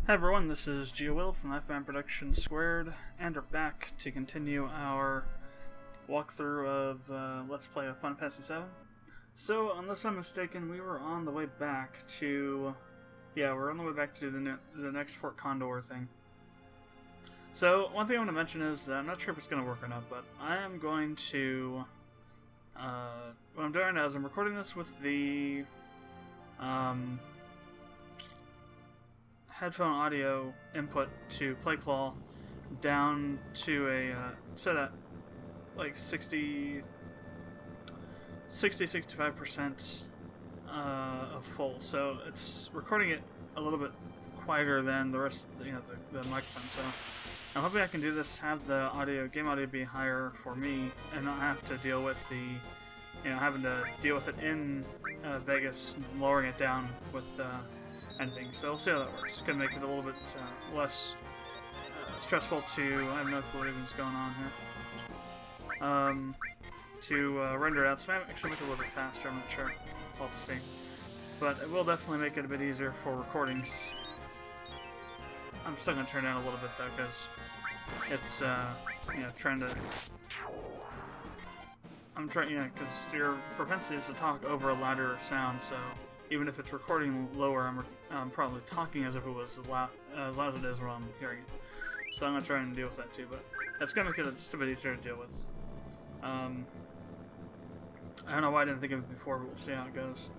Hi everyone, this is GeoWill from VII Productions², and we're back to continue our walkthrough of Let's Play of Final Fantasy VII. So, unless I'm mistaken, we were on the way back to... Yeah, we're on the way back to the next Fort Condor thing. So, one thing I want to mention is that I'm not sure if it's going to work or not, but I am going to... what I'm doing now is I'm recording this with the... headphone audio input to PlayClaw down to a set at like 60-65% of full, so it's recording it a little bit quieter than the rest, the microphone. So I'm hoping I can do this, have the game audio be higher for me, and not have to deal with the having to deal with it in Vegas, lowering it down with anything. So we'll see how that works. It's gonna make it a little bit less stressful to... I have no clue what's going on here. To render it out. So I might actually make it a little bit faster, I'm not sure. We'll have to see. But it will definitely make it a bit easier for recordings. I'm still gonna turn down a little bit though, because it's trying to... because your propensity is to talk over a louder sound, so even if it's recording lower, I'm probably talking as if it was as loud as it is when I'm hearing it. So I'm going to try and deal with that too, but that's going to make it just a bit easier to deal with. I don't know why I didn't think of it before, but we'll see how it goes.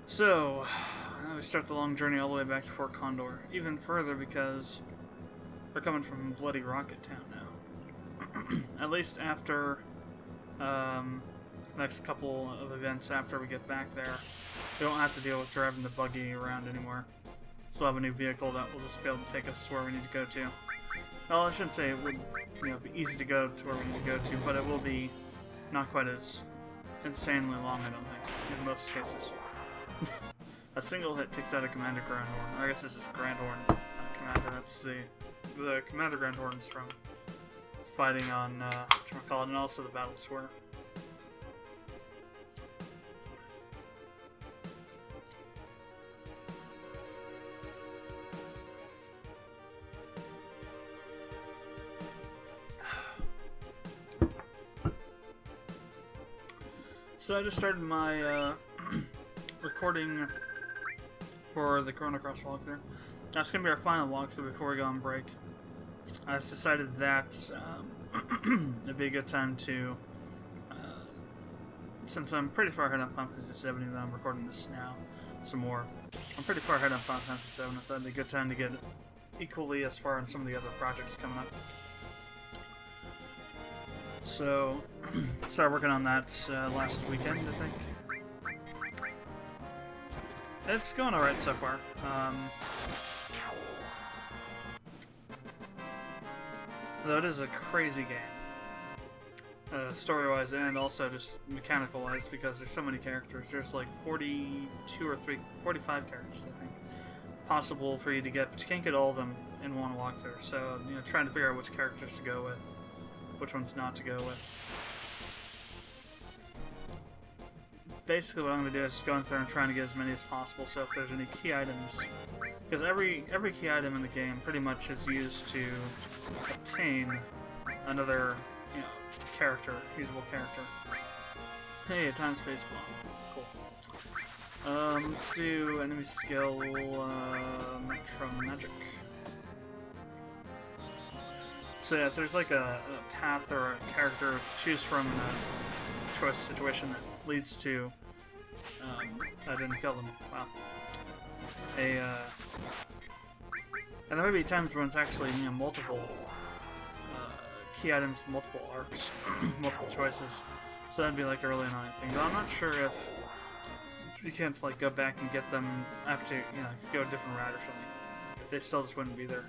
So, now we start the long journey all the way back to Fort Condor. Even further because we're coming from Bloody Rocket Town now. At least after... next couple of events after we get back there, we don't have to deal with driving the buggy around anymore. So we'll have a new vehicle that will just be able to take us to where we need to go to. Well, I shouldn't say it would be easy to go to where we need to go to, but it will be not quite as insanely long, I don't think, in most cases. A single hit takes out a Commander Grandhorn. I guess this is Grandhorn, not Commander. That's the Commander Grandhorns from fighting on whatchamacallit, and also the Battle Square. So I just started my recording for the Chrono Cross walkthrough. That's going to be our final walkthrough before we go on break. I just decided that it'd be a good time to, since I'm pretty far ahead on Final Fantasy VII, even though I'm recording this now some more. I'm pretty far ahead on Final Fantasy VII, I thought it'd be a good time to get equally as far in some of the other projects coming up. So, started working on that last weekend, I think. It's going alright so far. Though it is a crazy game. Story-wise and also just mechanical-wise, because there's so many characters. There's like 42 or 45 characters, I think, possible for you to get, but you can't get all of them in one walkthrough. So, trying to figure out which characters to go with, which ones not to go with. Basically what I'm going to do is going through and trying to get as many as possible, so if there's any key items, because every key item in the game pretty much is used to obtain another, usable character. Hey, a time-space bomb. Cool. Let's do enemy skill, Metro Magic. So yeah, if there's like a path or a character to choose from in a choice situation that leads to, I didn't kill them, wow. And there may be times when it's actually, multiple key items, multiple arcs, multiple choices. So that'd be like a really annoying thing. But I'm not sure if you can't like go back and get them after, go a different route or something. If they still just wouldn't be there.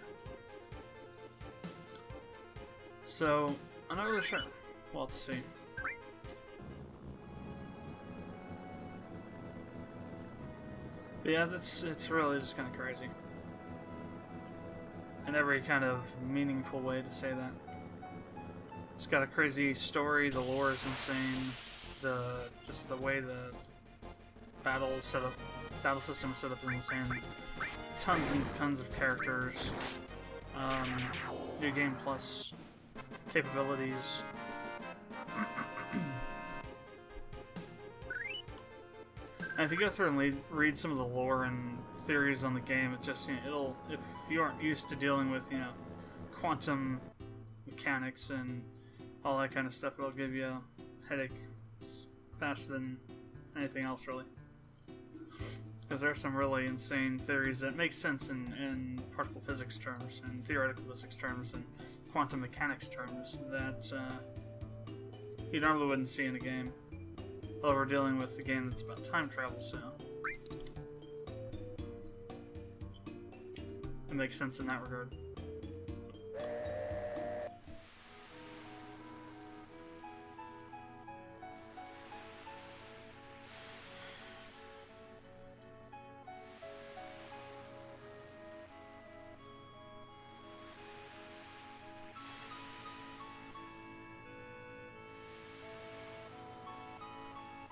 So, I'm not really sure. Well, let's see. But yeah, it's really just kind of crazy. In every kind of meaningful way to say that. It's got a crazy story, the lore is insane, just the way the battle system is set up is insane. tons and tons of characters, New Game Plus capabilities. And if you go through and read some of the lore and theories on the game, it just, you know, it'll, if you aren't used to dealing with, you know, quantum mechanics and all that kind of stuff, it'll give you a headache faster than anything else, really. Because there are some really insane theories that make sense in particle physics terms and theoretical physics terms and quantum mechanics terms that you normally wouldn't see in a game. Although we're dealing with a game that's about time travel, so it makes sense in that regard.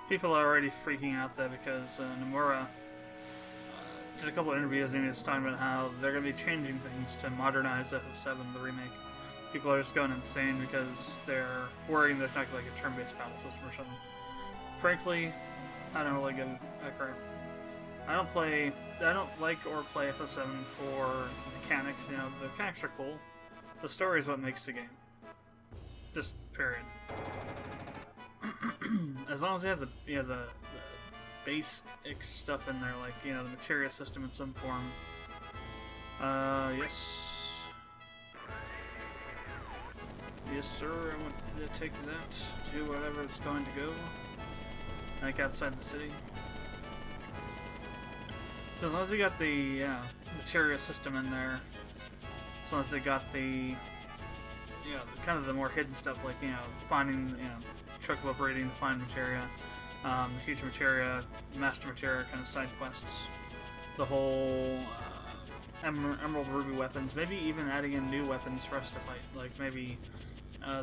People are already freaking out there because Nomura did a couple of interviews and he was talking about how they're going to be changing things to modernize FF7, the remake. People are just going insane because they're worrying there's not like a turn-based battle system or something. Frankly, I don't really give a crap. I don't like or play FF7 for mechanics. You know, the mechanics are cool. The story is what makes the game. Just period. As long as they have the, you know, the basic stuff in there, like, you know, the materia system in some form. Yes. Yes, sir, I want to take that, do whatever it's going to go. Like outside the city. So as long as they got the materia system in there, as long as they got the, you know, kind of the more hidden stuff, like, you know, finding, you know, chocobo breeding to find materia, huge materia, master materia kind of side quests, the whole emerald ruby weapons, maybe even adding in new weapons for us to fight, like maybe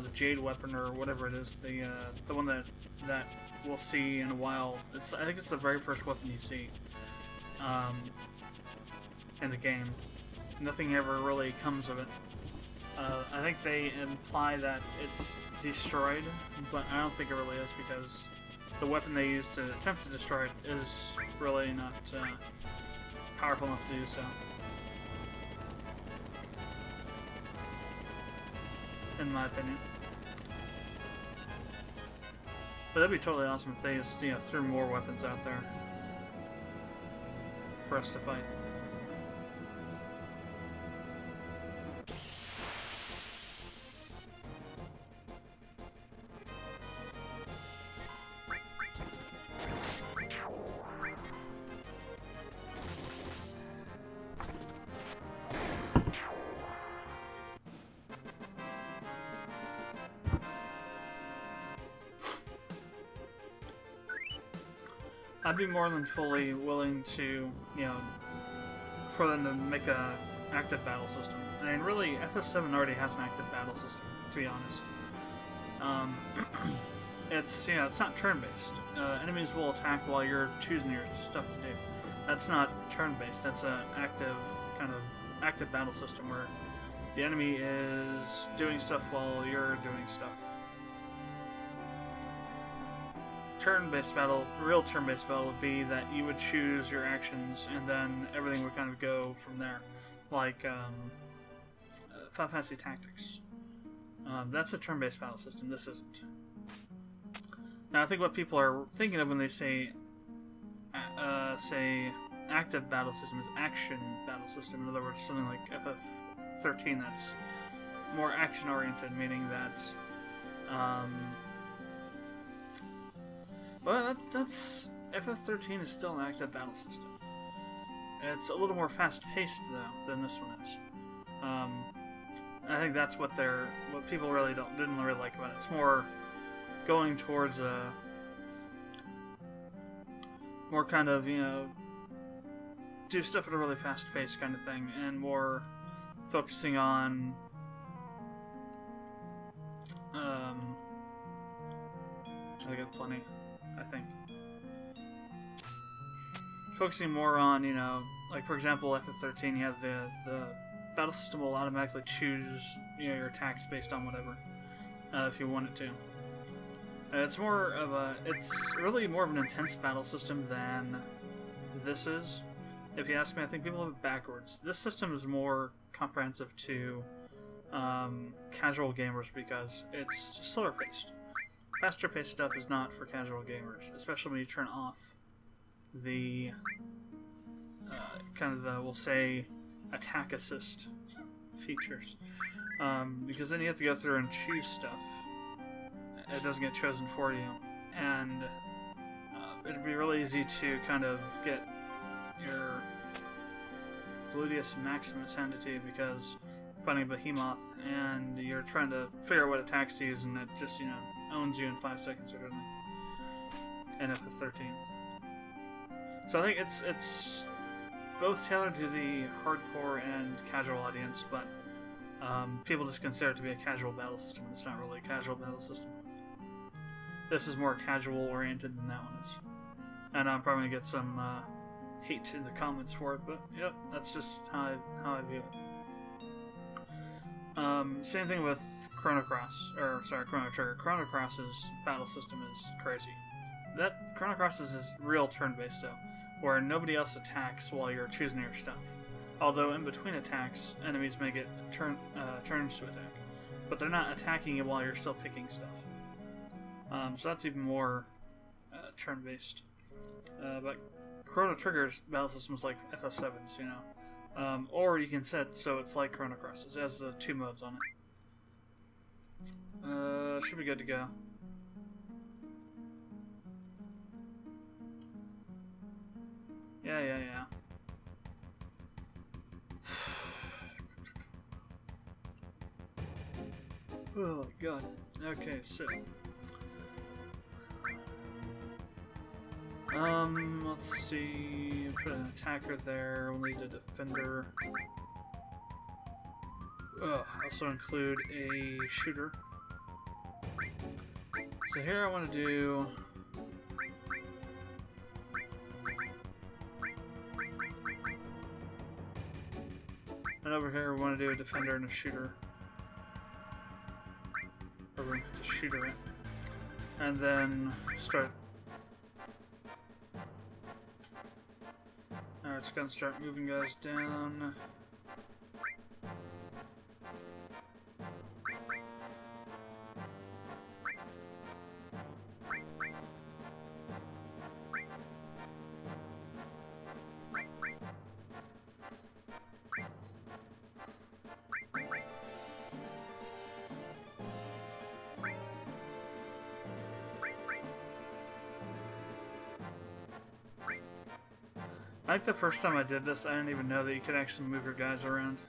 the jade weapon or whatever it is, the one that we'll see in a while. I think it's the very first weapon you see in the game. Nothing ever really comes of it. I think they imply that it's destroyed, but I don't think it really is because the weapon they use to attempt to destroy it is really not powerful enough to do so. In my opinion. But that'd be totally awesome if they just, you know, threw more weapons out there for us to fight. I'd be more than fully willing to, you know, for them to make a active battle system. I mean, really, FF7 already has an active battle system, to be honest. It's, you know, it's not turn-based. Enemies will attack while you're choosing your stuff to do. That's not turn-based. That's an active, kind of, active battle system where the enemy is doing stuff while you're doing stuff. Turn-based battle, real turn-based battle would be that you would choose your actions and then everything would kind of go from there, like Final Fantasy Tactics. That's a turn-based battle system. This isn't. Now, I think what people are thinking of when they say active battle system is action battle system. In other words, something like FF13 that's more action-oriented, meaning that. Well, that's FF13 is still an active battle system. It's a little more fast-paced though than this one is. I think that's what people really didn't really like about it. It's more going towards a more kind of, you know, do stuff at a really fast-paced kind of thing, and more focusing on I got plenty. I think. focusing more on, you know, like for example, FF13, you have the battle system will automatically choose, you know, your attacks based on whatever, if you want it to. It's really more of an intense battle system than this is. If you ask me, I think people have it backwards. This system is more comprehensive to casual gamers because it's slower paced. Faster paced stuff is not for casual gamers, especially when you turn off the we'll say, attack assist features. Because then you have to go through and choose stuff. It doesn't get chosen for you. And it'd be really easy to kind of get your Gluteus Maximus handed to you because you're fighting a behemoth and you're trying to figure out what attacks to use and it just, you know, owns you in 5 seconds or something. And FF13. So I think it's both tailored to the hardcore and casual audience, but people just consider it to be a casual battle system, and it's not really a casual battle system. This is more casual oriented than that one is. And I'm probably gonna get some hate in the comments for it, but yep, that's just how I view it. Same thing with Chrono Trigger. Chrono Cross's battle system is crazy. That Chrono Cross's is real turn-based though, where nobody else attacks while you're choosing your stuff. Although in between attacks, enemies may get turns to attack, but they're not attacking you while you're still picking stuff. So that's even more turn-based. But Chrono Trigger's battle system is like FF7's, you know. Or you can set so it's like Chrono Cross's. It has the 2 modes on it. Should be good to go. Yeah. Oh god. Okay, so let's see. Put an attacker there. We'll need a defender. Also include a shooter. So here I want to do. And over here we want to do a defender and a shooter. Or we put the shooter in. And then start. Alright, it's gonna start moving guys down. I think the first time I did this, I didn't even know that you could actually move your guys around.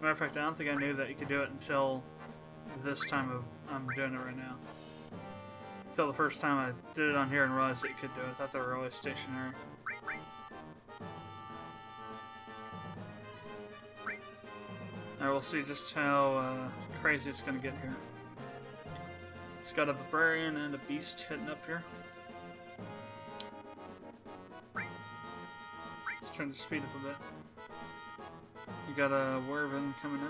Matter of fact, I don't think I knew that you could do it until this time I'm doing it right now. Until the first time I did it on here and realized that you could do it. I thought they were always stationary. Now we'll see just how crazy it's going to get here. It's got a barbarian and a beast hitting up here. Trying to speed up a bit. You got a Wyvern coming in.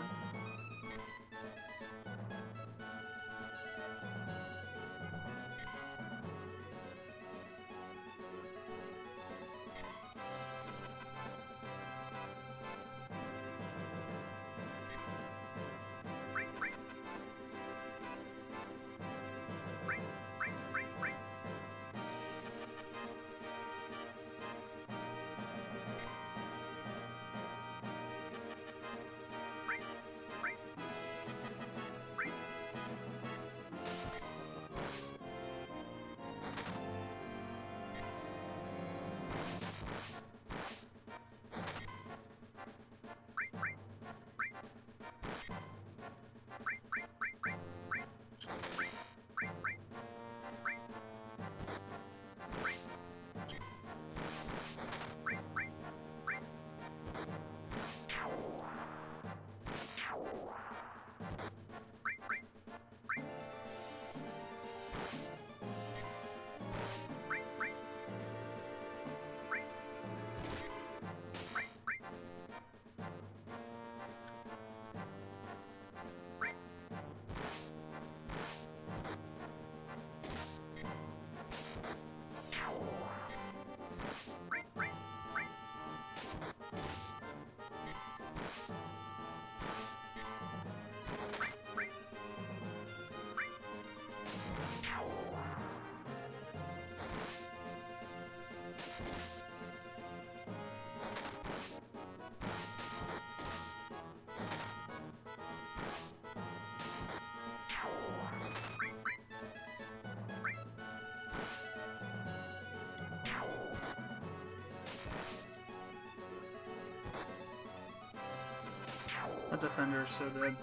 That defender is so dead.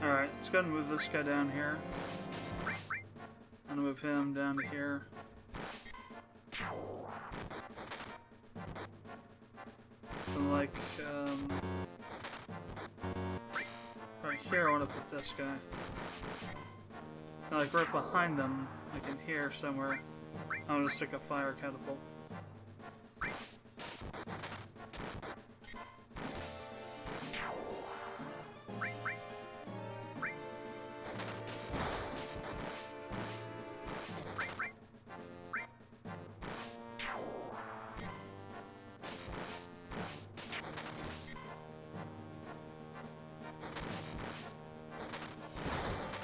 Alright, let's go ahead and move this guy down here. And move him down to here. And like, right here I want to put this guy. And like right behind them, like in here somewhere, I'm gonna stick a fire catapult.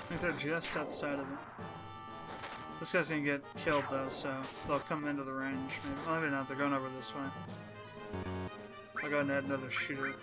I think they're just outside of it. This guy's gonna get killed though, so they'll come into the range. Maybe not, they're going over this way. I'll go ahead and add another shooter.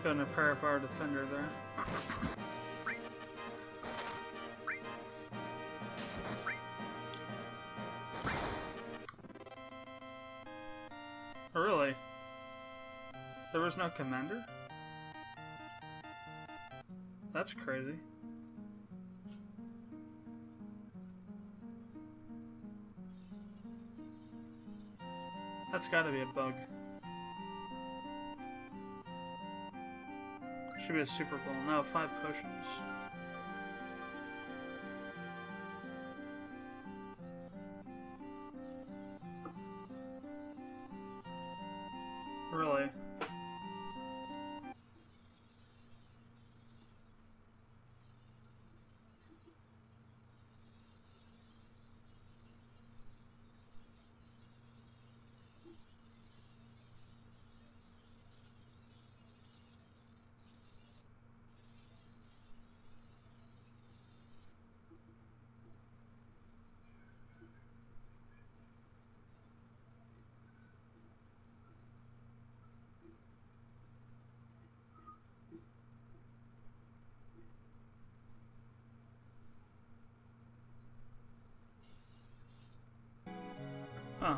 Gonna pair up our defender there. Oh, really? There was no commander? That's crazy. That's gotta be a bug. Should be a Super Bowl. No, 5 potions. Really? Huh.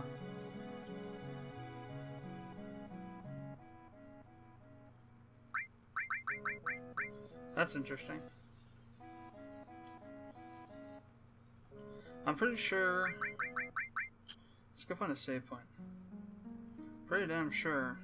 That's interesting. I'm pretty sure... Let's go find a save point. Pretty damn sure.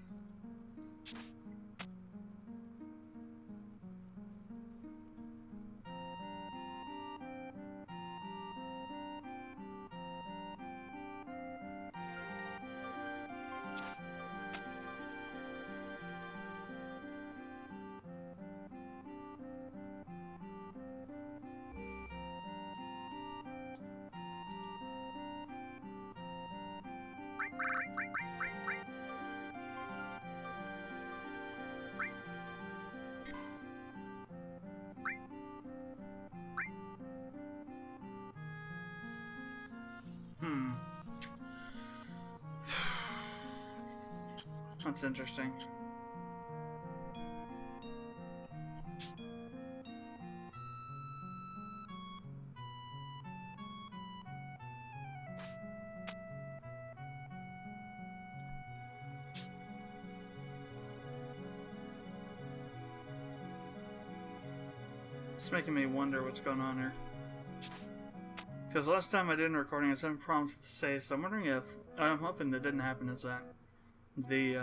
That's interesting. It's making me wonder what's going on here. Because last time I did a recording, I sent prompts with the save, so I'm wondering if... I'm hoping that didn't happen, is that the,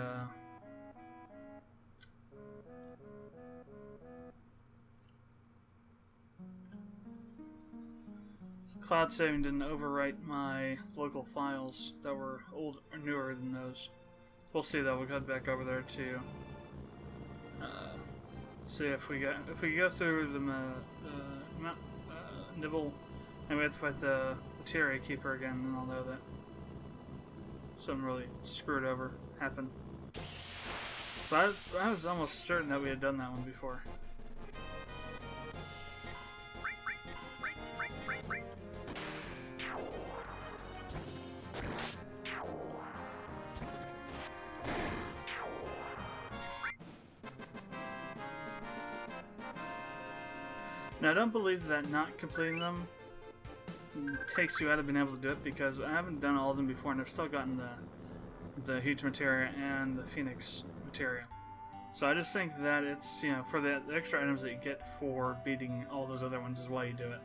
cloud saving didn't overwrite my local files that were old or newer than those. We'll see though. We'll head back over there to see if we go through the nibble, and we have to fight the materia keeper again, and I'll know that something really screwed over happened. But I was almost certain that we had done that one before. Now, I don't believe that not completing them takes you out of being able to do it, because I haven't done all of them before, and I've still gotten the huge materia and the phoenix materia. So I just think that it's, you know, for the extra items that you get for beating all those other ones is why you do it.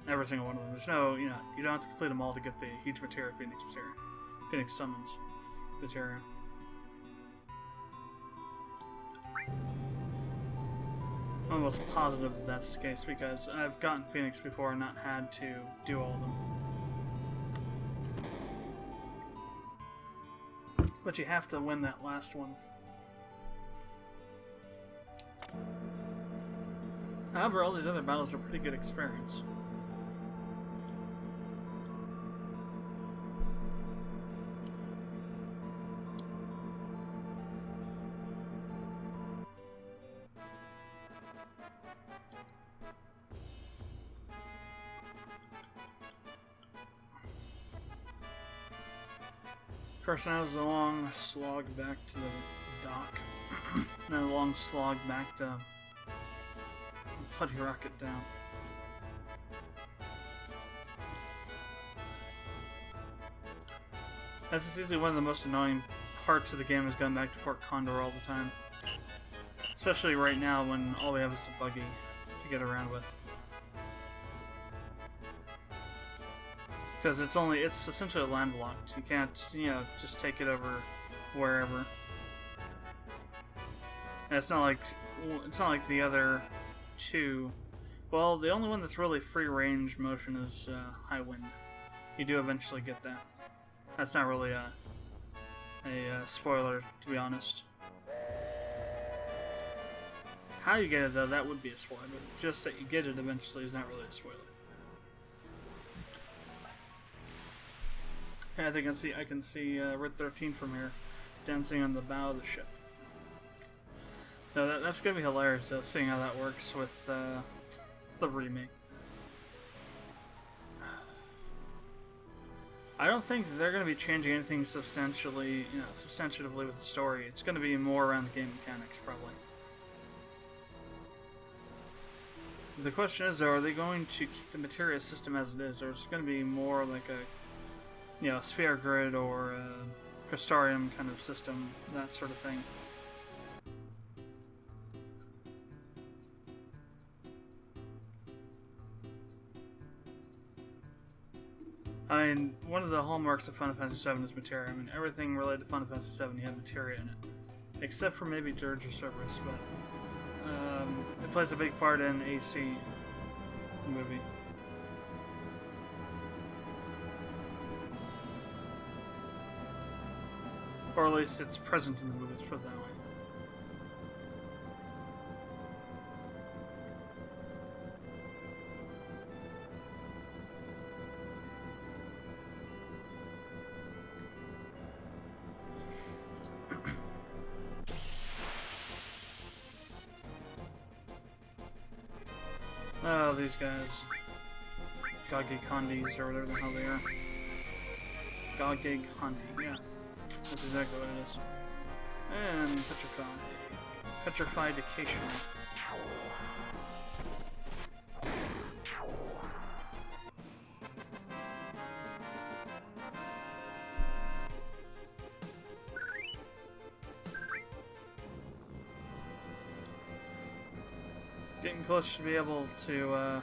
Every single one of them. There's no, you know, you don't have to complete them all to get the huge materia, phoenix summons materia. I'm almost positive that that's the case, because I've gotten Phoenix before and not had to do all of them. But you have to win that last one. However, all these other battles are pretty good experience. Of course, now it's a long slog back to the dock, and a long slog back to bloody rocket down. That's just easily one of the most annoying parts of the game, is going back to Fort Condor all the time. Especially right now when all we have is the buggy to get around with. Because it's essentially landlocked. You can't, you know, just take it over wherever. And it's not like the other two. Well, the only one that's really free range motion is High Wind. You do eventually get that. That's not really a spoiler, to be honest. How you get it though, that would be a spoiler. Just that you get it eventually is not really a spoiler. I think I can see Red 13 from here, dancing on the bow of the ship. No, that's gonna be hilarious, though, seeing how that works with the remake. I don't think they're gonna be changing anything substantially, you know, substantively with the story. It's gonna be more around the game mechanics, probably. The question is, though, are they going to keep the materia system as it is, or is it going to be more like a, you know, sphere grid or a Crystarium kind of system, that sort of thing? I mean, one of the hallmarks of Final Fantasy VII is materia. I mean, everything related to Final Fantasy VII, you have materia in it. Except for maybe Dirge or Cerberus, but it plays a big part in AC movie. Or at least it's present in the movie, let's put it that way. Oh, these guys. Gage Kandis, or whatever the hell they are. Gage Kandi, yeah. That's exactly what it is. And Petrify. Petrification. Getting close to be able to,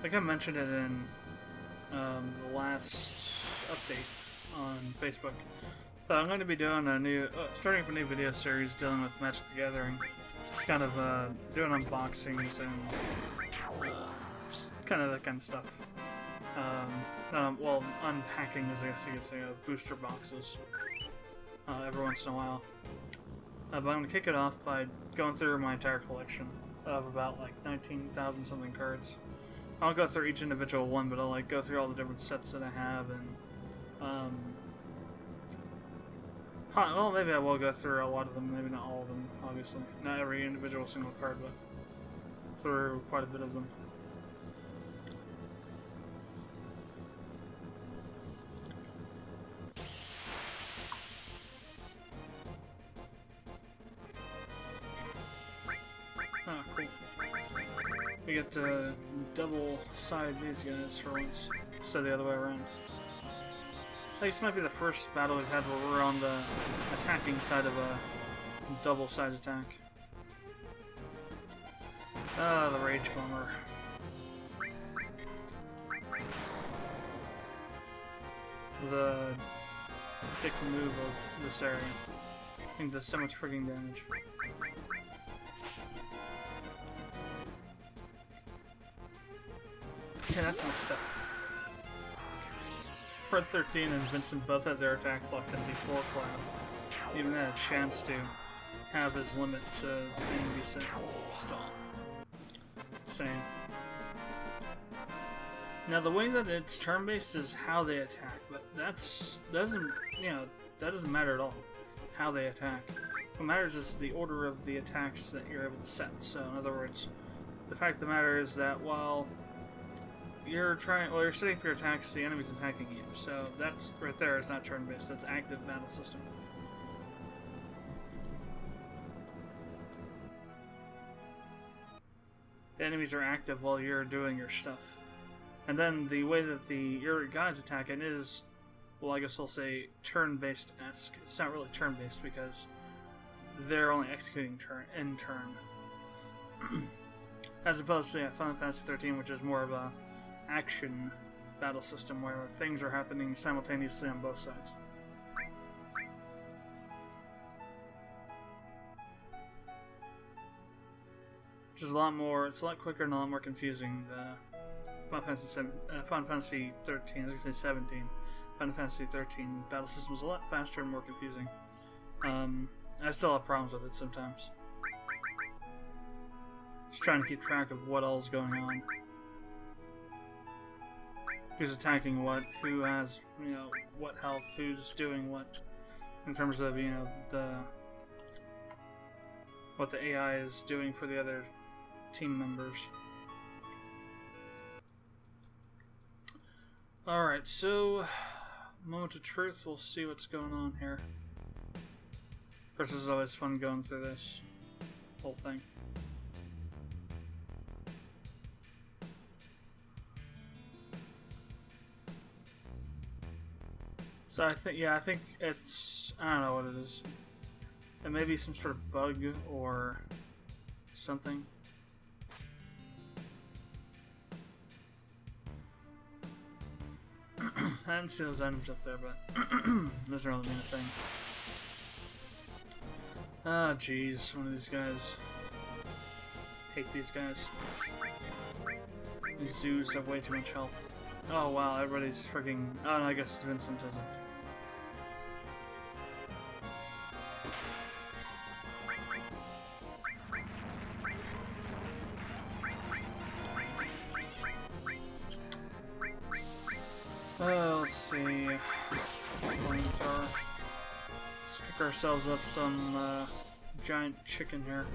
like I mentioned it in the last update on Facebook. So I'm going to be doing a new, starting up a new video series dealing with Magic the Gathering. Just kind of doing unboxings and just kind of that kind of stuff. well, unpacking, as I guess you could say, booster boxes every once in a while. But I'm going to kick it off by going through my entire collection of about like 19,000 something cards. I won't go through each individual one, but I'll like go through all the different sets that I have, and well, maybe I will go through a lot of them, maybe not all of them, obviously. Not every individual single card, but through quite a bit of them. Ah, cool. We get to double side these guys for once, instead of the other way around. I think this might be the first battle we've had where we're on the attacking side of a double side attack. Ah, the Rage Bomber. The dick move of this area. I think does so much frigging damage. Okay, that's mixed up. Red 13 and Vincent both had their attacks locked in before Cloud. Even had a chance to have his limit to being decent. Still. Insane. Now the way that it's turn-based is how they attack, but that doesn't matter at all. How they attack. What matters is the order of the attacks that you're able to set. So in other words, the fact of the matter is that while you're setting up your attacks, the enemy's attacking you. So that's right there is not turn-based, that's active battle system. The enemies are active while you're doing your stuff. And then the way that your guys attack it is, well, I guess I'll say turn-based-esque. It's not really turn-based because they're only executing in turn. As opposed to Final Fantasy 13, which is more of a action battle system where things are happening simultaneously on both sides. Which is a lot more, it's a lot quicker and a lot more confusing. Final Fantasy 13, I was going to say 17. Final Fantasy 13 battle system is a lot faster and more confusing. I still have problems with it sometimes. Just trying to keep track of what all's going on. Who's attacking what, who has, what health, who's doing what, in terms of, what the AI is doing for the other team members. Alright, so, moment of truth, we'll see what's going on here. Of course, it's always fun going through this whole thing. So I think it's, I don't know what it is. It may be some sort of bug or something. I didn't see those items up there, but doesn't really mean a thing. Ah, jeez, one of these guys. Hate these guys. These zoos have way too much health. Oh wow, everybody's freaking. Oh no, I guess Vincent doesn't. Let's see. Let's kick ourselves up some giant chicken here.